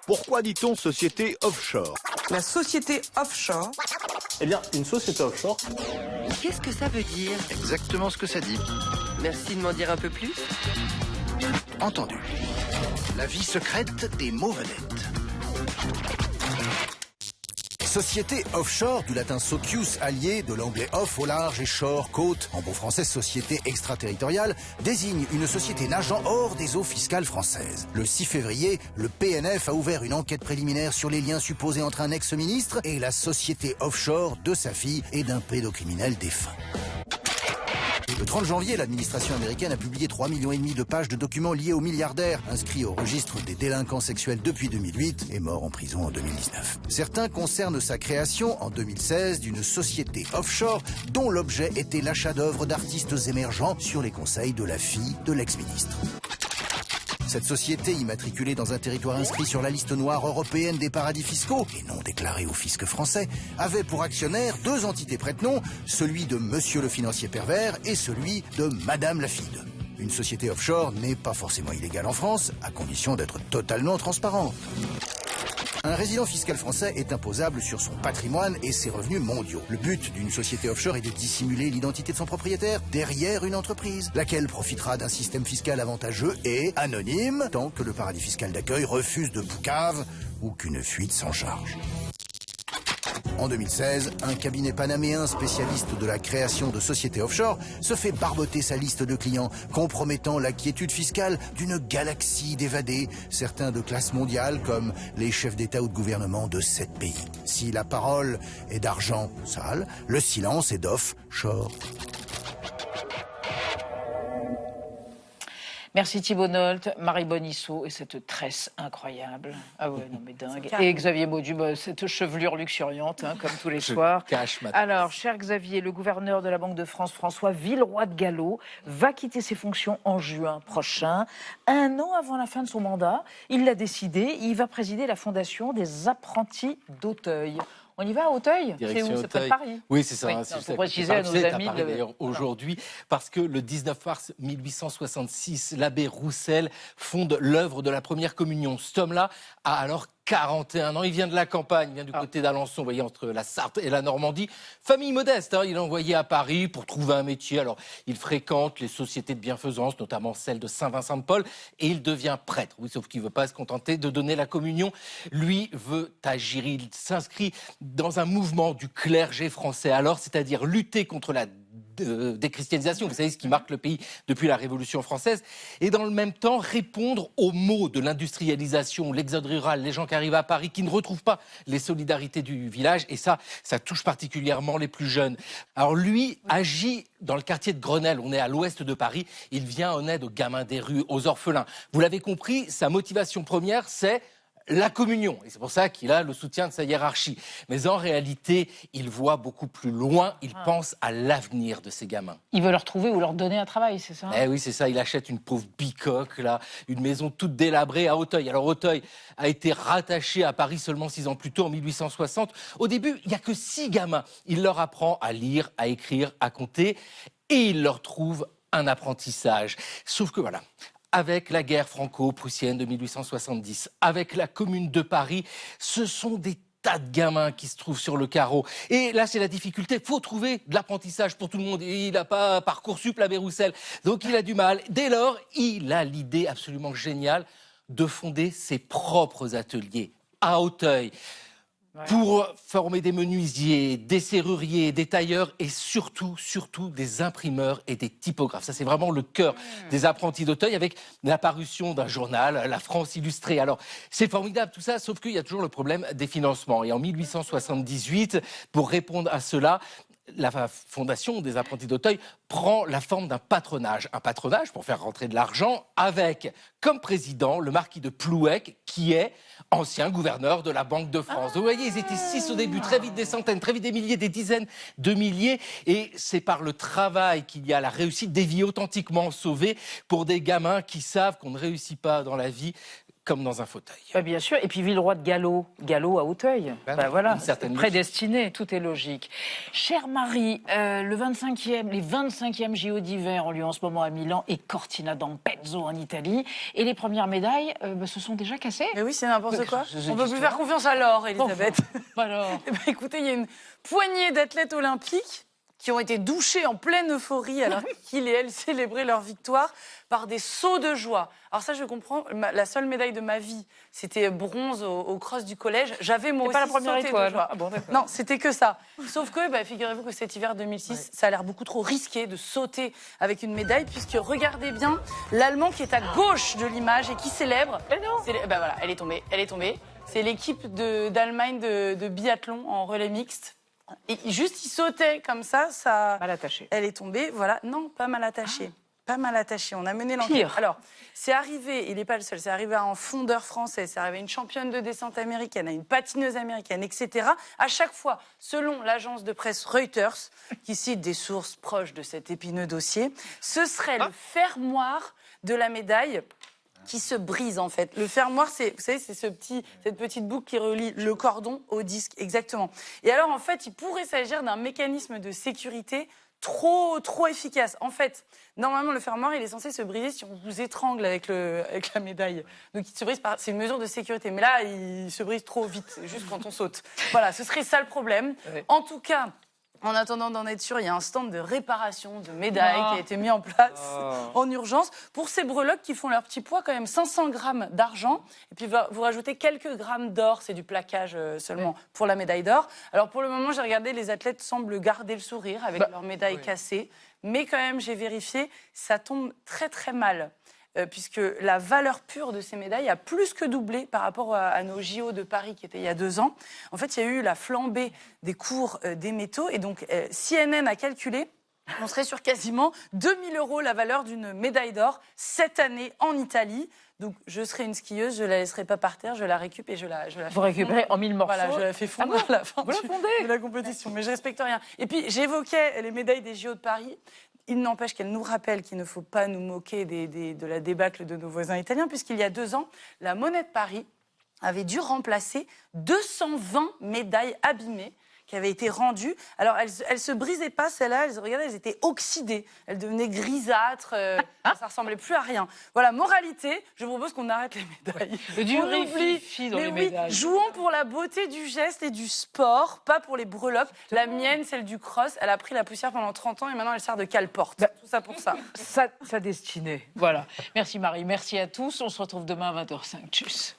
Pourquoi dit-on société offshore? La société offshore. Eh bien, une société offshore. Qu'est-ce que ça veut dire? Exactement ce que ça dit. Merci de m'en dire un peu plus. Entendu. La vie secrète des mots vedettes. Société offshore, du latin socius, allié, de l'anglais off au large et shore, côte, en bon français société extraterritoriale, désigne une société nageant hors des eaux fiscales françaises. Le 6 février, le PNF a ouvert une enquête préliminaire sur les liens supposés entre un ex-ministre et la société offshore de sa fille et d'un pédocriminel défunt. Le 30 janvier, l'administration américaine a publié 3,5 millions de pages de documents liés au milliardaire, inscrit au registre des délinquants sexuels depuis 2008 et mort en prison en 2019. Certains concernent sa création en 2016 d'une société offshore dont l'objet était l'achat d'œuvres d'artistes émergents sur les conseils de la fille de l'ex-ministre. Cette société, immatriculée dans un territoire inscrit sur la liste noire européenne des paradis fiscaux et non déclarée au fisc français, avait pour actionnaires 2 entités prête-nom, celui de Monsieur le financier pervers et celui de Madame la fille de. Une société offshore n'est pas forcément illégale en France, à condition d'être totalement transparente. Un résident fiscal français est imposable sur son patrimoine et ses revenus mondiaux. Le but d'une société offshore est de dissimuler l'identité de son propriétaire derrière une entreprise, laquelle profitera d'un système fiscal avantageux et anonyme, tant que le paradis fiscal d'accueil refuse de poucave ou qu'une fuite s'en charge. En 2016, un cabinet panaméen spécialiste de la création de sociétés offshore se fait barboter sa liste de clients, compromettant la quiétude fiscale d'une galaxie d'évadés, certains de classe mondiale comme les chefs d'État ou de gouvernement de 7 pays. Si la parole est d'argent sale, le silence est d'offshore. Merci Thibault Nolte, Marie Bonisseau et cette tresse incroyable. Ah ouais, non mais dingue. Et Xavier Mauduit, cette chevelure luxuriante, hein, comme tous les soirs. Alors, cher Xavier, le gouverneur de la Banque de France, François Villeroy de Galhau, va quitter ses fonctions en juin prochain. 1 an avant la fin de son mandat, il l'a décidé, il va présider la fondation des apprentis d'Auteuil. On y va à Auteuil? C'est où? C'est près de Paris. Oui, c'est ça. Oui, pour préciser à nos amis. D'ailleurs, aujourd'hui, parce que le 19 mars 1866, l'abbé Roussel fonde l'œuvre de la première communion. Cet homme-là a alors 41 ans, il vient de la campagne, il vient du côté d'Alençon, vous voyez, entre la Sarthe et la Normandie. Famille modeste, hein, il est envoyé à Paris pour trouver un métier. Alors, il fréquente les sociétés de bienfaisance, notamment celle de Saint-Vincent-de-Paul, et il devient prêtre. Oui, sauf qu'il ne veut pas se contenter de donner la communion. Lui veut agir, il s'inscrit dans un mouvement du clergé français, alors, c'est-à-dire lutter contre la déchristianisation, vous savez, ce qui marque le pays depuis la Révolution française, et dans le même temps répondre aux maux de l'industrialisation, l'exode rural, les gens qui arrivent à Paris, qui ne retrouvent pas les solidarités du village, et ça touche particulièrement les plus jeunes. Alors lui agit dans le quartier de Grenelle, on est à l'ouest de Paris, il vient en aide aux gamins des rues, aux orphelins. Vous l'avez compris, sa motivation première, c'est la communion. Et c'est pour ça qu'il a le soutien de sa hiérarchie. Mais en réalité, il voit beaucoup plus loin, il pense à l'avenir de ces gamins. Il veut leur trouver ou leur donner un travail, c'est ça? Eh oui, c'est ça. Il achète une pauvre bicoque, là, une maison toute délabrée à Auteuil. Alors Auteuil a été rattaché à Paris seulement 6 ans plus tôt, en 1860. Au début, il n'y a que 6 gamins. Il leur apprend à lire, à écrire, à compter, et il leur trouve un apprentissage. Sauf que voilà, avec la guerre franco-prussienne de 1870, avec la Commune de Paris, ce sont des tas de gamins qui se trouvent sur le carreau. Et là, c'est la difficulté. Il faut trouver de l'apprentissage pour tout le monde. Il n'a pas Parcoursup, l'abbé Roussel. Donc, il a du mal. Dès lors, il a l'idée absolument géniale de fonder ses propres ateliers à Auteuil. Pour former des menuisiers, des serruriers, des tailleurs et surtout des imprimeurs et des typographes. Ça, c'est vraiment le cœur des apprentis d'Auteuil avec la parution d'un journal, La France illustrée. Alors, c'est formidable tout ça, sauf qu'il y a toujours le problème des financements. Et en 1878, pour répondre à cela, la fondation des apprentis d'Auteuil prend la forme d'un patronage. Un patronage pour faire rentrer de l'argent avec, comme président, le marquis de Plouec, qui est ancien gouverneur de la Banque de France. Vous voyez, ils étaient 6 au début, très vite des centaines, très vite des milliers, des dizaines de milliers. Et c'est par le travail qu'il y a la réussite, des vies authentiquement sauvées pour des gamins qui savent qu'on ne réussit pas dans la vie comme dans un fauteuil. Bien sûr, et puis Villeroy de Galhau, Galhau à Auteuil. Voilà, prédestiné, tout est logique. Chère Marie, les 25e JO d'hiver ont lieu en ce moment à Milan et Cortina d'Ampezzo en Italie. Et les premières médailles se sont déjà cassées. Mais oui, c'est n'importe quoi. On ne peut plus faire confiance à l'or, Elisabeth. Alors. Écoutez, il y a une poignée d'athlètes olympiques qui ont été douchés en pleine euphorie alors qu'ils et elles célébraient leur victoire par des sauts de joie. Alors ça, je comprends. La seule médaille de ma vie, c'était bronze au cross du collège. J'avais moi aussi pas la première sauté étoile. de joie. Non, c'était que ça. Sauf que, figurez-vous que cet hiver 2006, ça a l'air beaucoup trop risqué de sauter avec une médaille, puisque regardez bien l'Allemand qui est à gauche de l'image et qui célèbre. Voilà, elle est tombée. C'est l'équipe d'Allemagne de biathlon en relais mixte. Et juste, il sautait comme ça. Mal attaché. Elle est tombée, voilà. Non, pas mal attachée. Pas mal attaché. On a mené l'enquête. Pire. Alors, c'est arrivé, il n'est pas le seul, c'est arrivé à un fondeur français, c'est arrivé à une championne de descente américaine, à une patineuse américaine, etc. À chaque fois, selon l'agence de presse Reuters, qui cite des sources proches de cet épineux dossier, ce serait le fermoir de la médaille qui se brise en fait. Le fermoir, vous savez, c'est cette petite boucle qui relie le cordon au disque, exactement. Et alors en fait, il pourrait s'agir d'un mécanisme de sécurité trop efficace. En fait, normalement, le fermoir, il est censé se briser si on vous étrangle avec la médaille. Donc, il se brise c'est une mesure de sécurité. Mais là, il se brise trop vite, juste quand on saute. Voilà, ce serait ça le problème. Ouais. En tout cas, en attendant d'en être sûr, il y a un stand de réparation de médailles qui a été mis en place en urgence pour ces breloques qui font leur petit poids, quand même 500 grammes d'argent. Et puis, vous rajoutez quelques grammes d'or, c'est du plaquage seulement pour la médaille d'or. Alors, pour le moment, j'ai regardé, les athlètes semblent garder le sourire avec leur médaille cassée. Mais quand même, j'ai vérifié, ça tombe très, très mal. Puisque la valeur pure de ces médailles a plus que doublé par rapport à nos JO de Paris qui étaient il y a 2 ans. En fait, il y a eu la flambée des cours des métaux. Et donc, CNN a calculé, on serait sur quasiment 2 000 € la valeur d'une médaille d'or cette année en Italie. Donc, je serai une skieuse, je ne la laisserai pas par terre, je la récupère et je la Vous récupérez en 1000 morceaux. Voilà, je la fais fondre à la fin de la compétition. Mais je ne respecte rien. Et puis, j'évoquais les médailles des JO de Paris. Il n'empêche qu'elle nous rappelle qu'il ne faut pas nous moquer de la débâcle de nos voisins italiens, puisqu'il y a 2 ans, la Monnaie de Paris avait dû remplacer 220 médailles abîmées qui avaient été rendues. Alors, elles ne se brisaient pas, celles-là, regardez, elles étaient oxydées. Elles devenaient grisâtres, ça ressemblait plus à rien. Voilà, moralité, je vous propose qu'on arrête les médailles. Du riz dans les médailles. Jouons pour la beauté du geste et du sport, pas pour les breloques. La mienne, celle du cross, elle a pris la poussière pendant 30 ans et maintenant elle sert de cale-porte. Tout ça pour ça. Sa destinée. Voilà. Merci Marie, merci à tous. On se retrouve demain à 20h05. Tchuss.